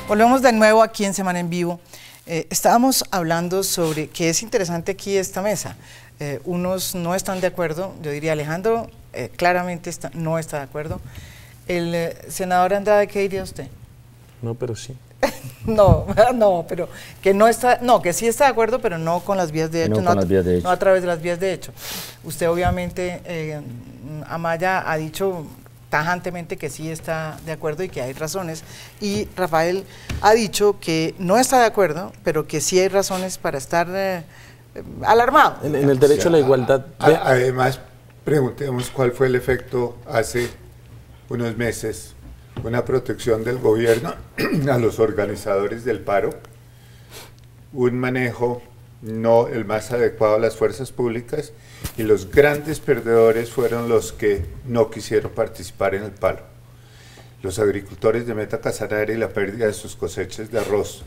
Volvemos de nuevo aquí en Semana en Vivo. Estábamos hablando sobre que es interesante aquí esta mesa. Unos no están de acuerdo, yo diría Alejandro claramente no está de acuerdo. El senador Andrade, ¿qué diría usted? No, pero sí. No, pero que no está, no, que sí está de acuerdo, pero no con las vías de hecho, no a través de las vías de hecho. Usted obviamente, Amaya ha dicho tajantemente que sí está de acuerdo y que hay razones, y Rafael ha dicho que no está de acuerdo, pero que sí hay razones para estar alarmado. En el derecho a la igualdad. Además, preguntemos cuál fue el efecto hace unos meses, una protección del gobierno a los organizadores del paro, un manejo no el más adecuado a las fuerzas públicas, y los grandes perdedores fueron los que no quisieron participar en el paro. Los agricultores de Meta Casanare y la pérdida de sus cosechas de arroz,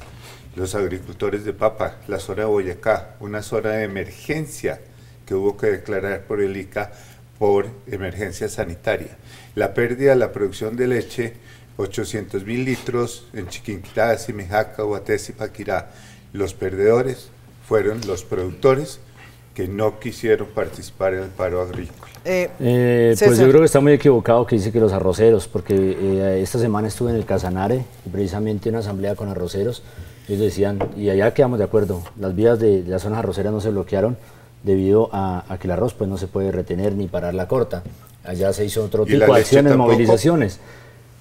los agricultores de papa, la zona de Boyacá, una zona de emergencia que hubo que declarar por el ICA por emergencia sanitaria, la pérdida de la producción de leche, 800.000 litros en Chiquinquirá, Simijaca, Guatés y Paquirá. Los perdedores fueron los productores que no quisieron participar en el paro agrícola. Pues yo creo que está muy equivocado que dice que los arroceros, porque esta semana estuve en el Casanare, precisamente en una asamblea con arroceros. Ellos decían, y allá quedamos de acuerdo, las vías de las zonas arroceras no se bloquearon debido a que el arroz pues no se puede retener ni parar la corta. Allá se hizo otro tipo de acciones, movilizaciones.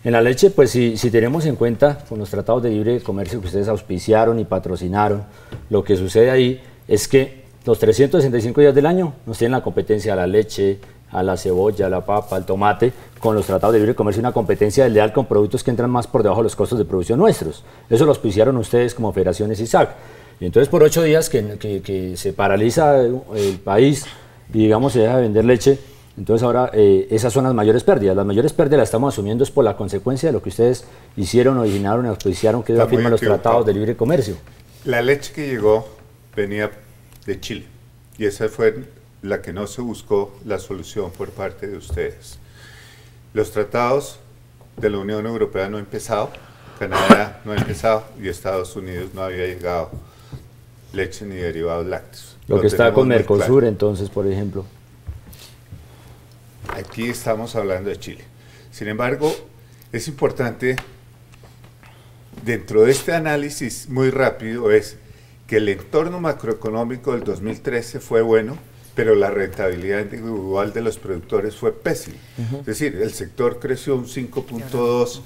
En la leche, pues si tenemos en cuenta con los tratados de libre comercio que ustedes auspiciaron y patrocinaron, lo que sucede ahí es que los 365 días del año nos tienen la competencia a la leche, a la cebolla, a la papa, al tomate, con los tratados de libre comercio, una competencia desleal con productos que entran más por debajo de los costos de producción nuestros. Eso lo auspiciaron ustedes como federaciones ISAC. Y entonces por 8 días que se paraliza el país y digamos se deja de vender leche, entonces ahora esas son las mayores pérdidas. Las mayores pérdidas las estamos asumiendo es por la consecuencia de lo que ustedes hicieron, originaron y auspiciaron, que afirman los tratados de libre comercio. La leche que llegó venía de Chile y esa fue la que no se buscó la solución por parte de ustedes. Los tratados de la Unión Europea no han empezado, Canadá no ha empezado y Estados Unidos no había llegado leche ni derivados lácteos. Lo que está con Mercosur, entonces, por ejemplo. Aquí estamos hablando de Chile. Sin embargo, es importante, dentro de este análisis muy rápido, es que el entorno macroeconómico del 2013 fue bueno, pero la rentabilidad individual de los productores fue pésima. Es decir, el sector creció un 5.2%,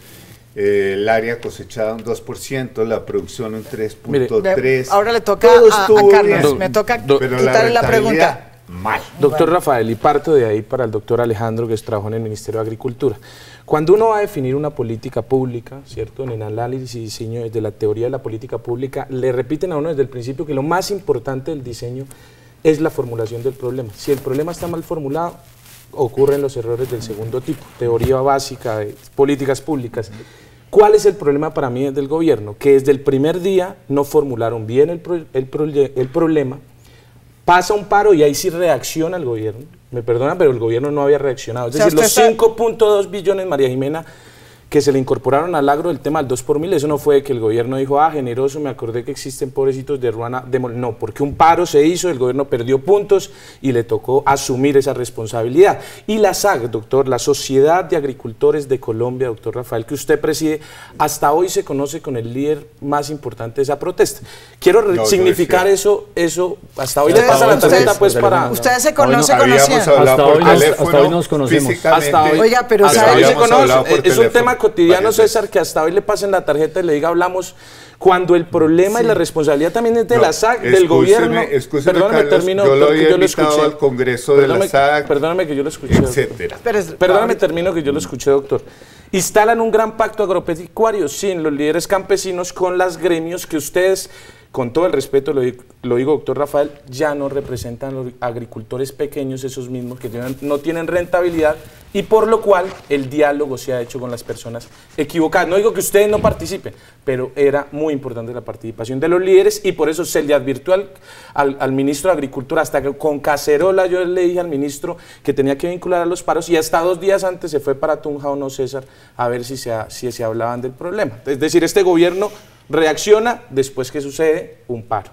el área cosechada un 2%, la producción un 3.3%. Ahora le toca a Carlos, me toca quitarle la pregunta. Mal. Doctor Rafael, y parto de ahí para el doctor Alejandro, que trabajó en el Ministerio de Agricultura. Cuando uno va a definir una política pública, ¿cierto? En el análisis y diseño desde la teoría de la política pública, le repiten a uno desde el principio que lo más importante del diseño es la formulación del problema. Si el problema está mal formulado, ocurren los errores del segundo tipo, teoría básica de políticas públicas. ¿Cuál es el problema para mí del gobierno? Que desde el primer día no formularon bien el problema. Pasa un paro y ahí sí reacciona el gobierno. Me perdonan, pero el gobierno no había reaccionado. Es decir, los 5.2 billones, María Jimena, que se le incorporaron al agro del tema del 2 por 1000, eso no fue que el gobierno dijo, generoso, me acordé que existen pobrecitos de Ruana, no, porque un paro se hizo, el gobierno perdió puntos y le tocó asumir esa responsabilidad. Y la SAG, doctor, la Sociedad de Agricultores de Colombia, doctor Rafael, que usted preside, hasta hoy se conoce con el líder más importante de esa protesta. Quiero significar eso, hasta hoy le pasa la tarjeta pues para... Ustedes se conocen, hasta hoy nos conocemos. Hasta hoy, oiga, pero es un tema cotidiano, César, que hasta hoy le pasen la tarjeta y le diga hablamos cuando el problema y la responsabilidad también es de la SAC, del gobierno. Perdóname, termino, yo lo escuché al Congreso de la SAC, perdóname que yo lo escuché, etcétera. Perdóname, termino que yo lo escuché, doctor. Instalan un gran pacto agropecuario sin los líderes campesinos con las gremios que ustedes, con todo el respeto, lo digo, doctor Rafael, ya no representan a los agricultores pequeños, esos mismos que no tienen rentabilidad y por lo cual el diálogo se ha hecho con las personas equivocadas. No digo que ustedes no participen, pero era muy importante la participación de los líderes y por eso se le advirtió al ministro de Agricultura, hasta que con cacerola yo le dije al ministro que tenía que vincular a los paros y hasta 2 días antes se fue para Tunja o no, César, a ver si se hablaban del problema. Es decir, este gobierno reacciona después que sucede un paro.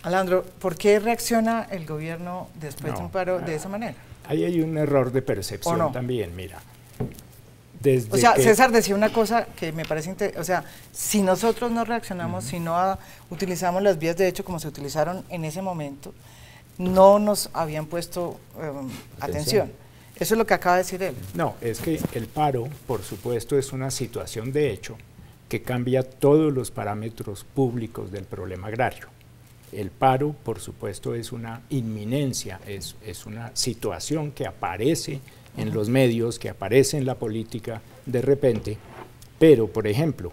Alejandro, ¿por qué reacciona el gobierno después de un paro de esa manera? Ahí hay un error de percepción también, mira. O sea, César decía una cosa que me parece o sea, si nosotros no reaccionamos, si no utilizamos las vías de hecho como se utilizaron en ese momento, no nos habían puesto atención. Eso es lo que acaba de decir él. No, es que el paro, por supuesto, es una situación de hecho que cambia todos los parámetros públicos del problema agrario. El paro, por supuesto, es una inminencia, es una situación que aparece en los medios, que aparece en la política de repente, pero, por ejemplo,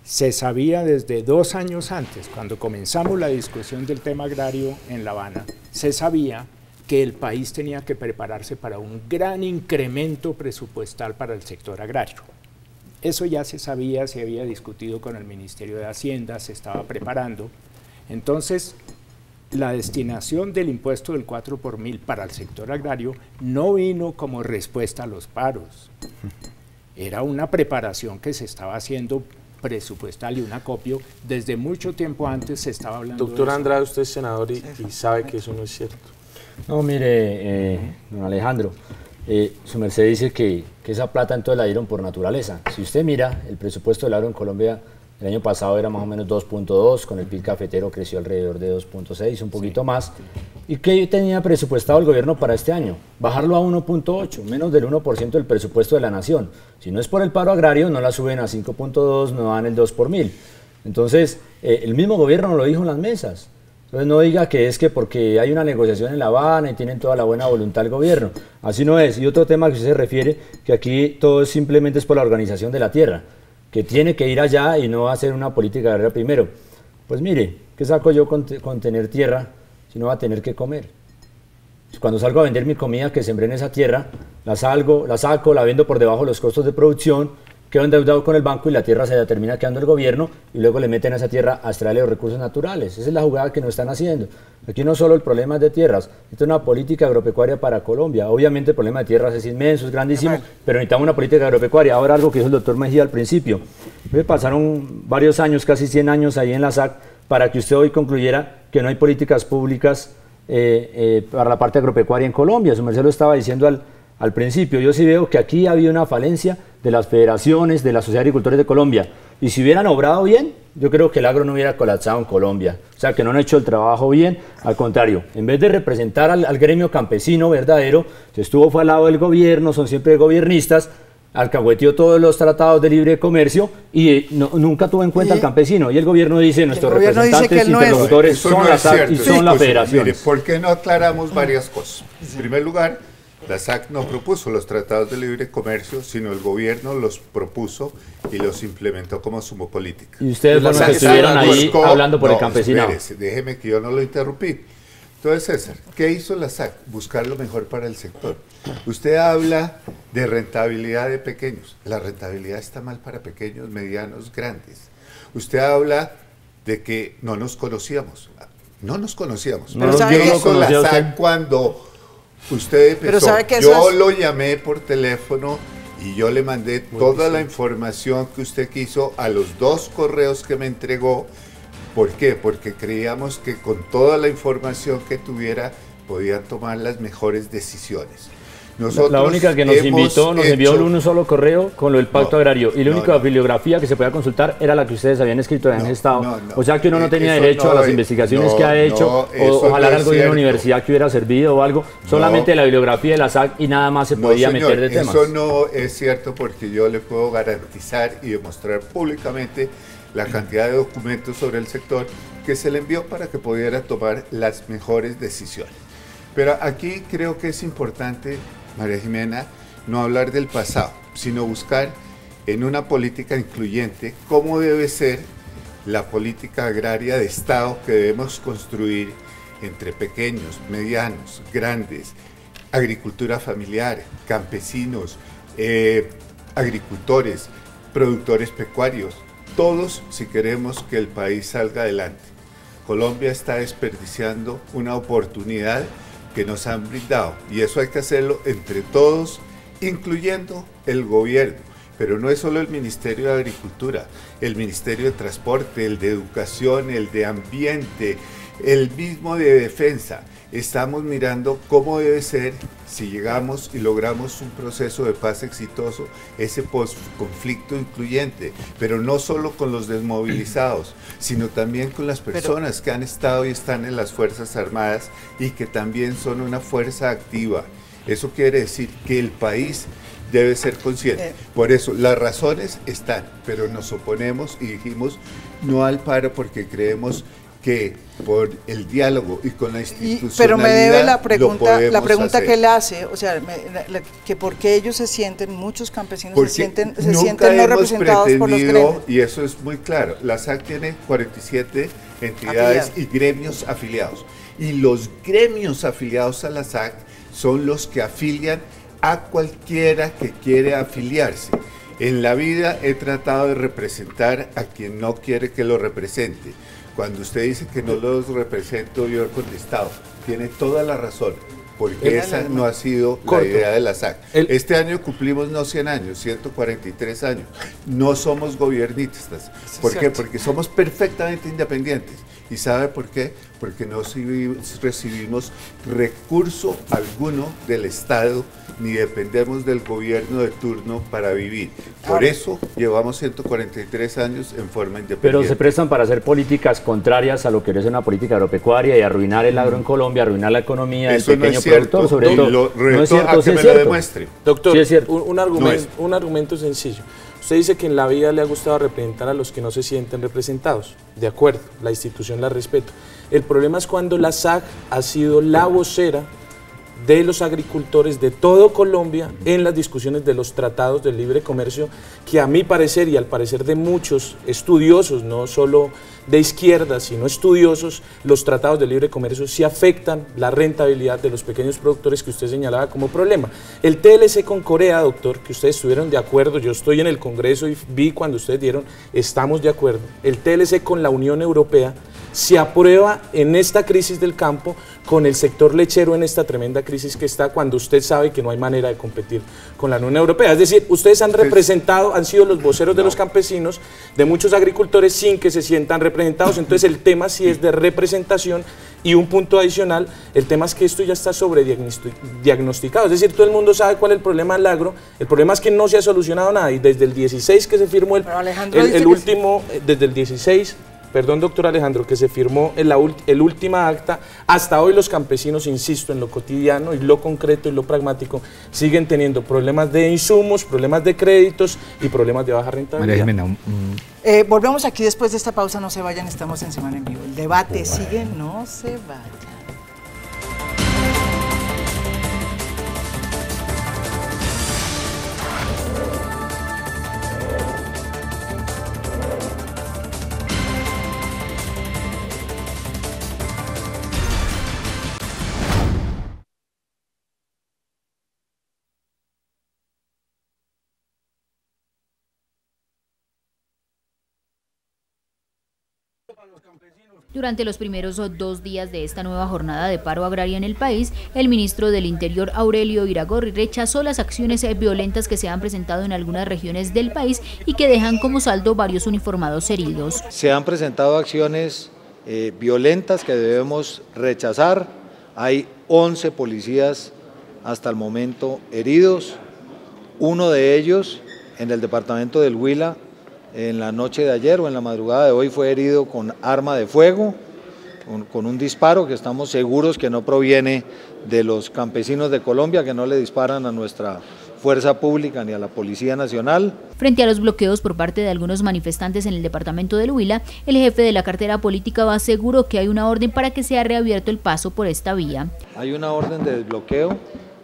se sabía desde 2 años antes, cuando comenzamos la discusión del tema agrario en La Habana, se sabía que el país tenía que prepararse para un gran incremento presupuestal para el sector agrario. Eso ya se sabía, se había discutido con el Ministerio de Hacienda, se estaba preparando. Entonces, la destinación del impuesto del 4 por 1000 para el sector agrario no vino como respuesta a los paros. Era una preparación que se estaba haciendo presupuestal y un acopio. Desde mucho tiempo antes se estaba hablando de eso. Doctor Andrade, usted es senador y sabe que eso no es cierto. No, mire, don Alejandro, su merced dice que esa plata entonces la dieron por naturaleza. Si usted mira, el presupuesto del agro en Colombia el año pasado era más o menos 2.2, con el PIB cafetero creció alrededor de 2.6, un poquito más. ¿Y qué tenía presupuestado el gobierno para este año? Bajarlo a 1.8, menos del 1% del presupuesto de la nación. Si no es por el paro agrario, no la suben a 5.2, no dan el 2 por 1000. Entonces, el mismo gobierno lo dijo en las mesas. Entonces no diga que es que porque hay una negociación en La Habana y tienen toda la buena voluntad del gobierno. Así no es. Y otro tema que usted se refiere, que aquí todo simplemente es por la organización de la tierra, que tiene que ir allá y no hacer una política agraria primero. Pues mire, ¿qué saco yo con tener tierra si no va a tener que comer? Cuando salgo a vender mi comida que sembré en esa tierra, la saco, la vendo por debajo de los costos de producción, quedo endeudado con el banco y la tierra se la termina quedando el gobierno y luego le meten a esa tierra a extraerle los recursos naturales. Esa es la jugada que nos están haciendo. Aquí no solo el problema es de tierras, esto es una política agropecuaria para Colombia. Obviamente el problema de tierras es inmenso, es grandísimo, pero necesitamos una política agropecuaria. Ahora algo que dijo el doctor Mejía al principio. Me pasaron varios años, casi 100 años ahí en la SAC, para que usted hoy concluyera que no hay políticas públicas para la parte agropecuaria en Colombia. Su merced lo estaba diciendo al principio. Yo sí veo que aquí había una falencia de las federaciones, de la Sociedad de Agricultores de Colombia. Y si hubieran obrado bien, yo creo que el agro no hubiera colapsado en Colombia. O sea, que no han hecho el trabajo bien. Al contrario, en vez de representar al gremio campesino verdadero, fue al lado del gobierno, son siempre gobiernistas, alcahueteó todos los tratados de libre comercio y nunca tuvo en cuenta al campesino. Y el gobierno dice, nuestros representantes interlocutores son la SAC y son las federaciones. Mire, ¿por qué no aclaramos varias cosas? En primer lugar, la SAC no propuso los tratados de libre comercio, sino el gobierno los propuso y los implementó como sumo política. Y ustedes fueron los que estuvieron ahí hablando por el campesinado. Déjeme que yo no lo interrumpí. Entonces, César, ¿qué hizo la SAC? Buscar lo mejor para el sector. Usted habla de rentabilidad de pequeños. La rentabilidad está mal para pequeños, medianos, grandes. Usted habla de que no nos conocíamos. No nos conocíamos. Pero ¿qué hizo la SAC cuando usted empezó? Yo lo llamé por teléfono y yo le mandé toda la información que usted quiso a los 2 correos que me entregó. ¿Por qué? Porque creíamos que con toda la información que tuviera podían tomar las mejores decisiones. Nosotros la única que nos invitó, nos envió un solo correo con lo del pacto agrario y la única bibliografía que se podía consultar era la que ustedes habían escrito y habían gestado. O sea que uno no tenía derecho a las investigaciones que ha hecho o ojalá algo de una universidad que hubiera servido o algo, solamente la bibliografía de la SAC y nada más se podía meter de temas. Eso no es cierto porque yo le puedo garantizar y demostrar públicamente la cantidad de documentos sobre el sector que se le envió para que pudiera tomar las mejores decisiones. Pero aquí creo que es importante, María Jimena, no hablar del pasado, sino buscar en una política incluyente cómo debe ser la política agraria de Estado que debemos construir entre pequeños, medianos, grandes. agricultura familiar, campesinos, agricultores, productores pecuarios, todos si queremos que el país salga adelante. Colombia está desperdiciando una oportunidad que nos han brindado y eso hay que hacerlo entre todos, incluyendo el gobierno. Pero no es solo el Ministerio de Agricultura, el Ministerio de Transporte, el de Educación, el de Ambiente, el mismo de Defensa. Estamos mirando cómo debe ser, si llegamos y logramos un proceso de paz exitoso, ese conflicto incluyente, pero no solo con los desmovilizados, sino también con las personas que han estado y están en las Fuerzas Armadas y que también son una fuerza activa. Eso quiere decir que el país debe ser consciente. Por eso, las razones están, pero nos oponemos y dijimos no al paro porque creemos que por el diálogo y con la institucionalidad pero me debe la pregunta hacer. Que él hace, o sea, que por qué ellos se sienten, muchos campesinos porque se sienten no representados por los gremios. Y eso es muy claro, la SAC tiene 47 entidades y gremios afiliados. Y los gremios afiliados a la SAC son los que afilian a cualquiera que quiere afiliarse. En la vida he tratado de representar a quien no quiere que lo represente. Cuando usted dice que no los represento, yo he contestado, tiene toda la razón, porque esa no ha sido la idea de la SAC. Este año cumplimos no 100 años, 143 años. No somos gobiernistas. ¿Por qué? Porque somos perfectamente independientes. ¿Y sabe por qué? Porque no recibimos recurso alguno del Estado, ni dependemos del gobierno de turno para vivir. Por eso llevamos 143 años en forma independiente. Pero se prestan para hacer políticas contrarias a lo que es una política agropecuaria y arruinar el agro en Colombia, arruinar la economía del pequeño productor, sobre todo. No es cierto, sí es cierto. Lo demuestre. Doctor, sí es cierto. un argumento sencillo. Usted dice que en la vida le ha gustado representar a los que no se sienten representados. De acuerdo, la institución la respeto. El problema es cuando la SAC ha sido la vocera de los agricultores de todo Colombia en las discusiones de los tratados de libre comercio, que a mi parecer y al parecer de muchos estudiosos, no solo de izquierda, sino estudiosos, los tratados de libre comercio sí afectan la rentabilidad de los pequeños productores que usted señalaba como problema. El TLC con Corea, doctor, que ustedes estuvieron de acuerdo, yo estoy en el Congreso y vi cuando ustedes dieron, estamos de acuerdo. El TLC con la Unión Europea se aprueba en esta crisis del campo con el sector lechero en esta tremenda crisis que está, cuando usted sabe que no hay manera de competir con la Unión Europea. Es decir, ustedes han representado, han sido los voceros de los campesinos, de muchos agricultores sin que se sientan representados. Entonces el tema sí es de representación. Y un punto adicional, el tema es que esto ya está sobrediagnosticado, es decir, todo el mundo sabe cuál es el problema del agro, el problema es que no se ha solucionado nada, y desde el 16 que se firmó el último, desde el 16, perdón doctor Alejandro, que se firmó el última acta, hasta hoy los campesinos, insisto, en lo cotidiano y lo concreto y lo pragmático, siguen teniendo problemas de insumos, problemas de créditos y problemas de baja rentabilidad. María Jimena, volvemos aquí después de esta pausa, no se vayan, estamos en Semana en Vivo. El debate sigue, no se vayan. Durante los primeros 2 días de esta nueva jornada de paro agrario en el país, el ministro del Interior, Aurelio Iragorri, rechazó las acciones violentas que se han presentado en algunas regiones del país y que dejan como saldo varios uniformados heridos. Se han presentado acciones violentas que debemos rechazar. Hay 11 policías hasta el momento heridos, uno de ellos en el departamento del Huila, en la noche de ayer o en la madrugada de hoy fue herido con arma de fuego, con un disparo que estamos seguros que no proviene de los campesinos de Colombia, que no le disparan a nuestra fuerza pública ni a la Policía Nacional. Frente a los bloqueos por parte de algunos manifestantes en el departamento del Huila, el jefe de la cartera política aseguró que hay una orden para que sea reabierto el paso por esta vía. Hay una orden de desbloqueo,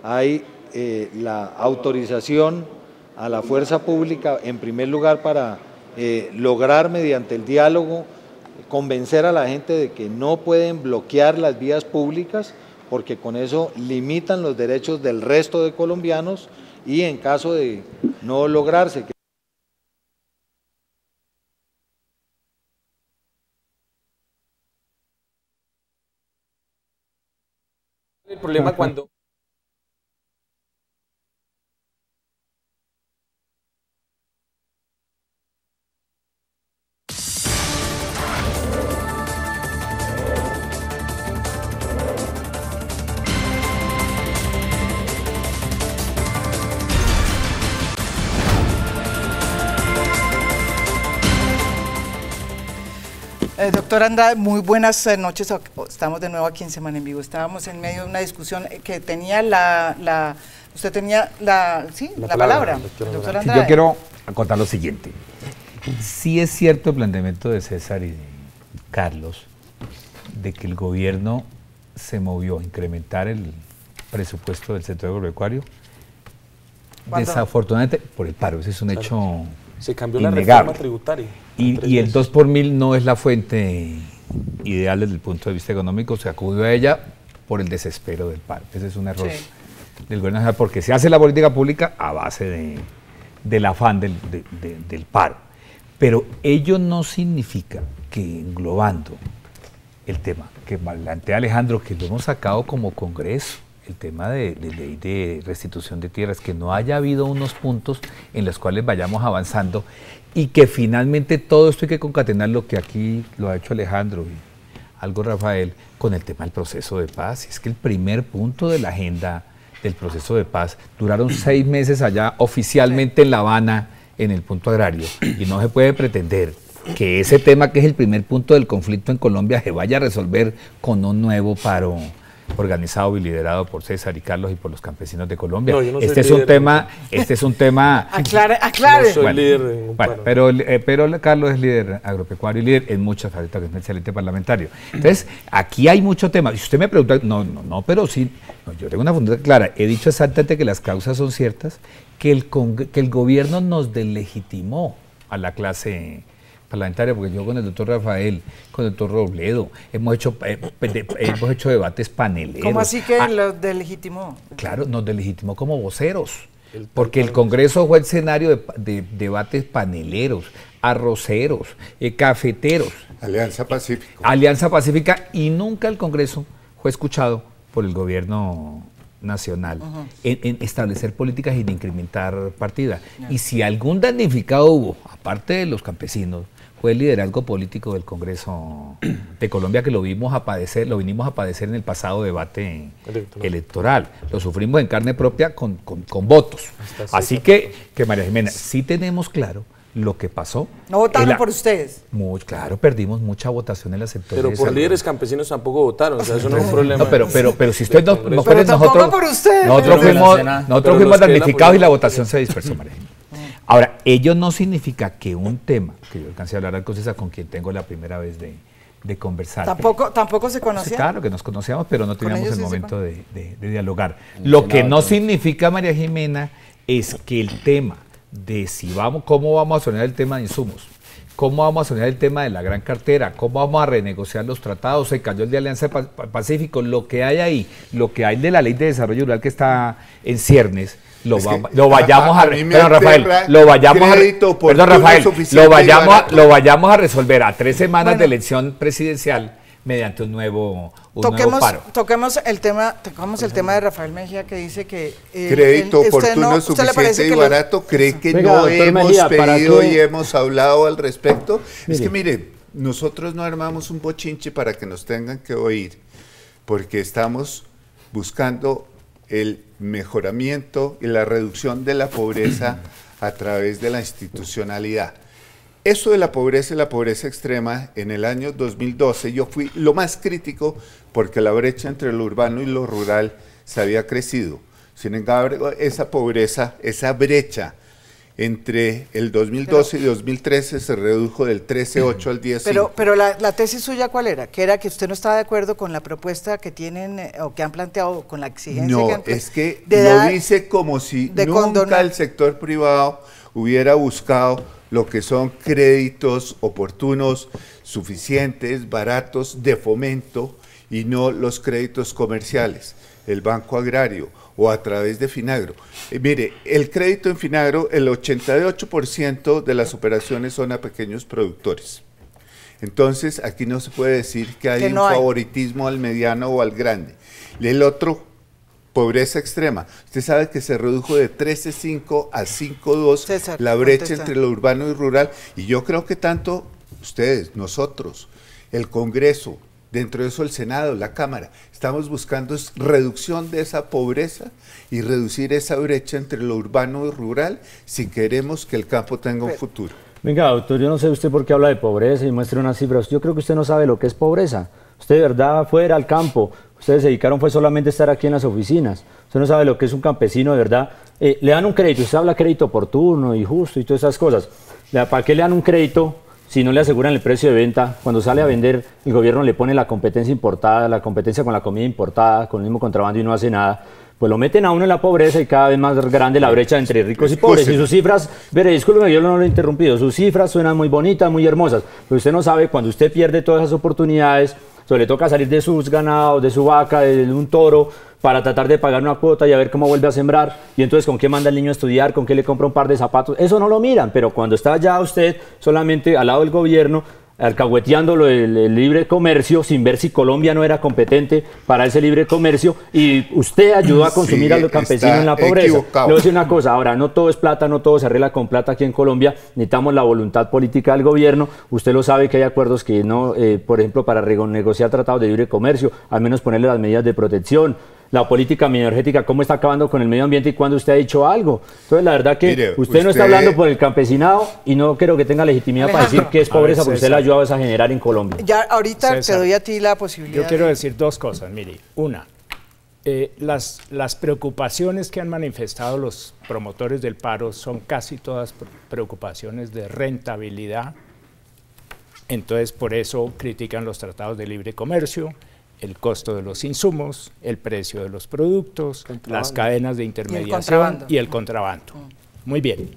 hay la autorización a la fuerza pública en primer lugar para lograr mediante el diálogo convencer a la gente de que no pueden bloquear las vías públicas porque con eso limitan los derechos del resto de colombianos y en caso de no lograrse que el problema cuando doctor Andrade, muy buenas noches. Estamos de nuevo aquí en Semana en Vivo. Estábamos en medio de una discusión que tenía usted tenía la palabra, doctor Andrade. Sí, yo quiero contar lo siguiente. Sí es cierto el planteamiento de César y de Carlos de que el gobierno se movió a incrementar el presupuesto del sector agropecuario. Desafortunadamente por el paro, ese es un hecho. Se cambió innegable. La reforma tributaria. Y el 2 por mil no es la fuente ideal desde el punto de vista económico, se acudió a ella por el desespero del paro. Ese es un error del gobierno nacional, porque se hace la política pública a base del afán del paro. Pero ello no significa que englobando el tema que plantea Alejandro, que lo hemos sacado como Congreso, el tema de ley de restitución de tierras, que no haya habido unos puntos en los cuales vayamos avanzando y que finalmente todo esto hay que concatenar, lo que aquí lo ha hecho Alejandro y algo Rafael, con el tema del proceso de paz. Es que el primer punto de la agenda del proceso de paz duraron 6 meses allá oficialmente en La Habana, en el punto agrario, y no se puede pretender que ese tema, que es el primer punto del conflicto en Colombia, se vaya a resolver con un nuevo paro organizado y liderado por César y Carlos y por los campesinos de Colombia. No, yo no soy este es un tema. Aclare. No soy líder de un paro. Pero Carlos es líder agropecuario y líder en muchas facetas, que es un excelente parlamentario. Entonces, aquí hay mucho tema. Si usted me pregunta, pero sí, yo tengo una fundamentación clara. He dicho exactamente que las causas son ciertas, que el gobierno nos deslegitimó a la clase parlamentaria, porque yo con el doctor Rafael, con el doctor Robledo, hemos hecho debates paneleros. ¿Cómo así que los delegitimó? Claro, nos delegitimó como voceros, porque el Congreso fue el escenario de debates paneleros, arroceros, cafeteros. Alianza Pacífica. Alianza Pacífica, y nunca el Congreso fue escuchado por el gobierno nacional en establecer políticas y en incrementar partida. Y si algún damnificado hubo, aparte de los campesinos, fue el liderazgo político del Congreso de Colombia, que lo vinimos a padecer en el pasado debate electoral. Lo sufrimos en carne propia con votos. Así que María Jimena, sí tenemos claro lo que pasó. ¿No votaron por ustedes? Claro, perdimos mucha votación en las sectores. Pero por líderes campesinos tampoco votaron, o sea, eso no es un problema. No, pero si usted no pero nosotros por ustedes. Nosotros fuimos damnificados y la votación se dispersó, María. Ahora, ello no significa que un tema, que yo alcancé a hablar con César, con quien tengo la primera vez de conversar. ¿Tampoco se conocían? Sí, claro que nos conocíamos, pero no teníamos el momento de dialogar. Lo que no significa, María Jimena, es que el tema de cómo vamos a solucionar el tema de insumos, cómo vamos a solucionar el tema de la gran cartera, cómo vamos a renegociar los tratados, se cayó el de Alianza Pacífico, lo que hay ahí, lo que hay de la Ley de Desarrollo Rural que está en ciernes, lo vayamos a resolver a 3 semanas de elección presidencial mediante un nuevo paro. Toquemos el tema de Rafael Mejía, que dice que crédito oportuno, suficiente y barato. ¿Cree que no hemos pedido y hemos hablado al respecto? Es que mire, nosotros no armamos un bochinche para que nos tengan que oír, porque estamos buscando el mejoramiento y la reducción de la pobreza a través de la institucionalidad. Eso de la pobreza y la pobreza extrema, en el año 2012 yo fui lo más crítico porque la brecha entre lo urbano y lo rural se había crecido. Sin embargo, esa pobreza, esa brecha entre el 2012 y 2013 se redujo del 13.8 al 10.5. Pero la tesis suya, ¿cuál era? Que era que usted no estaba de acuerdo con la propuesta que tienen o que han planteado, con la exigencia es que lo dice como si nunca el sector privado hubiera buscado lo que son créditos oportunos, suficientes, baratos, de fomento, y no los créditos comerciales, el Banco Agrario o a través de Finagro. Mire, el crédito en Finagro, el 88% de las operaciones son a pequeños productores. Entonces, aquí no se puede decir que hay un favoritismo al mediano o al grande. El otro, pobreza extrema. Usted sabe que se redujo de 13.5 a 5.2 la brecha entre lo urbano y rural, y yo creo que tanto ustedes, nosotros, el Congreso, dentro de eso el Senado, la Cámara, estamos buscando reducción de esa pobreza y reducir esa brecha entre lo urbano y rural si queremos que el campo tenga un futuro. Venga, doctor, yo no sé usted por qué habla de pobreza y muestre unas cifras. Yo creo que usted no sabe lo que es pobreza. Usted de verdad fuera al campo, ustedes se dedicaron fue solamente a estar aquí en las oficinas. Usted no sabe lo que es un campesino de verdad. Le dan un crédito, usted habla crédito oportuno y justo y todas esas cosas. ¿Para qué le dan un crédito si no le aseguran el precio de venta? Cuando sale a vender, el gobierno le pone la competencia importada, la competencia con la comida importada, con el mismo contrabando y no hace nada. Pues lo meten a uno en la pobreza y cada vez más grande la brecha entre ricos y pobres. Y sus cifras, veré, discúlpeme, yo no lo he interrumpido, sus cifras suenan muy bonitas, muy hermosas, pero usted no sabe, cuando usted pierde todas esas oportunidades, le toca salir de sus ganados, de su vaca, de un toro, para tratar de pagar una cuota y a ver cómo vuelve a sembrar, y entonces con qué manda el niño a estudiar, con qué le compra un par de zapatos, eso no lo miran, pero cuando está ya usted solamente al lado del gobierno, alcahueteándolo el libre comercio, sin ver si Colombia no era competente para ese libre comercio, y usted ayudó a consumir a los campesinos en la pobreza. Le voy a decir una cosa, ahora, no todo es plata, no todo se arregla con plata aquí en Colombia, necesitamos la voluntad política del gobierno. Usted lo sabe que hay acuerdos que no, por ejemplo, para renegociar tratados de libre comercio, al menos ponerle las medidas de protección. La política energética, cómo está acabando con el medio ambiente y cuándo usted ha dicho algo. Entonces, la verdad que mire, usted no está hablando por el campesinado y no creo que tenga legitimidad para decir que es pobreza, porque usted la ayudó a generar en Colombia. Ya ahorita César, te doy a ti la posibilidad. Yo quiero decir dos cosas. Mire, una, las preocupaciones que han manifestado los promotores del paro son casi todas preocupaciones de rentabilidad. Entonces, por eso critican los tratados de libre comercio, el costo de los insumos, el precio de los productos, las cadenas de intermediación y el contrabando. Muy bien.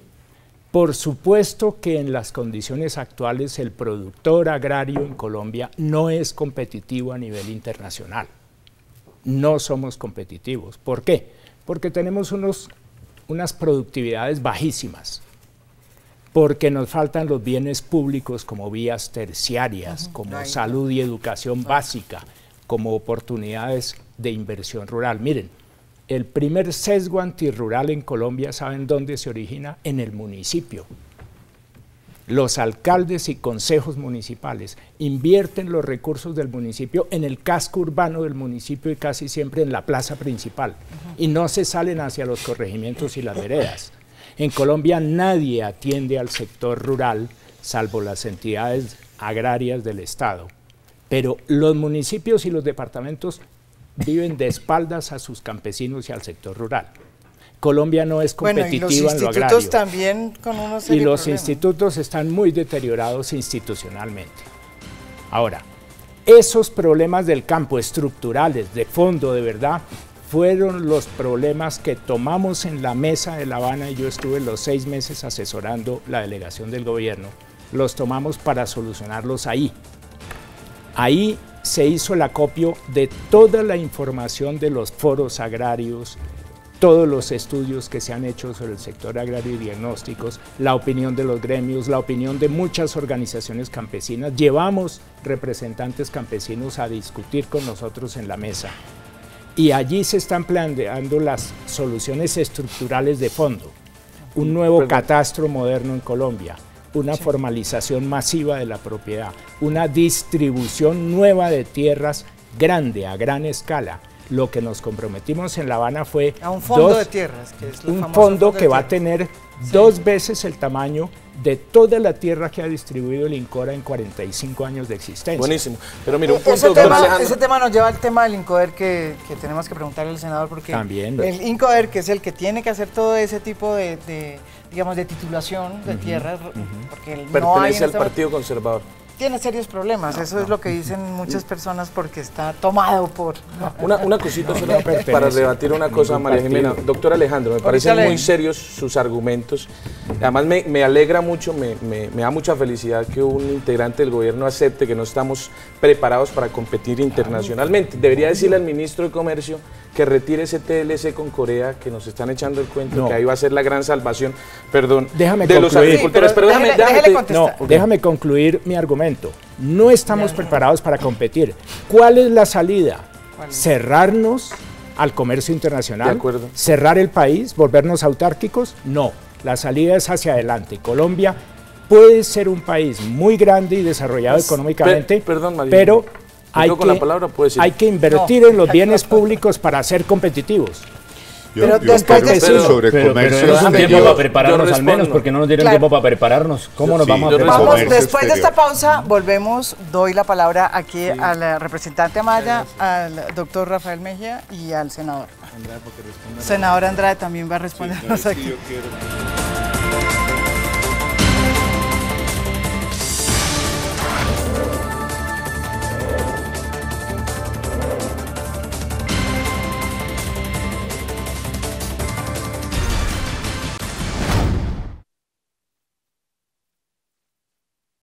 Por supuesto que en las condiciones actuales el productor agrario en Colombia no es competitivo a nivel internacional. No somos competitivos. ¿Por qué? Porque tenemos unas productividades bajísimas. Porque nos faltan los bienes públicos como vías terciarias, como salud y educación básica, como oportunidades de inversión rural. Miren, el primer sesgo antirrural en Colombia, ¿saben dónde se origina? En el municipio. Los alcaldes y consejos municipales invierten los recursos del municipio en el casco urbano del municipio y casi siempre en la plaza principal, y no se salen hacia los corregimientos y las veredas. En Colombia nadie atiende al sector rural, salvo las entidades agrarias del Estado. Pero los municipios y los departamentos viven de espaldas a sus campesinos y al sector rural. Colombia no es competitiva en lo agrario. Y los institutos también con unos serios Y los problemas. institutos están muy deteriorados institucionalmente. Ahora, esos problemas del campo estructurales, de fondo, de verdad, fueron los problemas que tomamos en la mesa de La Habana, y yo estuve los 6 meses asesorando la delegación del gobierno. Los tomamos para solucionarlos ahí. Ahí se hizo el acopio de toda la información de los foros agrarios, todos los estudios que se han hecho sobre el sector agrario y diagnósticos, la opinión de los gremios, la opinión de muchas organizaciones campesinas. Llevamos representantes campesinos a discutir con nosotros en la mesa. Y allí se están planteando las soluciones estructurales de fondo. Un nuevo catastro moderno en Colombia, una formalización masiva de la propiedad, una distribución nueva de tierras grande, a gran escala. Lo que nos comprometimos en La Habana fue a un fondo de tierras, que es un fondo que va a tener 2 veces el tamaño de toda la tierra que ha distribuido el INCODER en 45 años de existencia. Buenísimo. Pero mira, un punto, ese tema nos lleva al tema del INCODER que tenemos que preguntarle al senador, porque también, el INCODER, que es el que tiene que hacer todo ese tipo digamos, de titulación de tierras, porque pertenece al Partido Conservador. tiene serios problemas, eso es lo que dicen muchas personas porque está tomado por... Una cosita solo para rebatir una cosa, María Jimena. Doctor Alejandro, me parecen muy serios sus argumentos. Además me alegra mucho, me da mucha felicidad que un integrante del gobierno acepte que no estamos preparados para competir internacionalmente. Debería decirle al ministro de Comercio que retire ese TLC con Corea, que nos están echando el cuento, que ahí va a ser la gran salvación, perdón, de los agricultores. Pero déjame concluir mi argumento. No estamos preparados para competir. ¿Cuál es la salida? ¿Cerrarnos al comercio internacional? De acuerdo. ¿Cerrar el país? ¿Volvernos autárquicos? No, la salida es hacia adelante. Colombia puede ser un país muy grande y desarrollado económicamente, pero hay que invertir en los bienes públicos para ser competitivos. Pero después de eso, sobre comercio no tiempo para prepararnos al menos, porque no nos dieron tiempo para prepararnos. ¿Cómo nos vamos a preparar? Después de esta pausa, volvemos, doy la palabra aquí al representante Amaya, al doctor Rafael Mejía y al senador. Senador Andrade también va a respondernos aquí.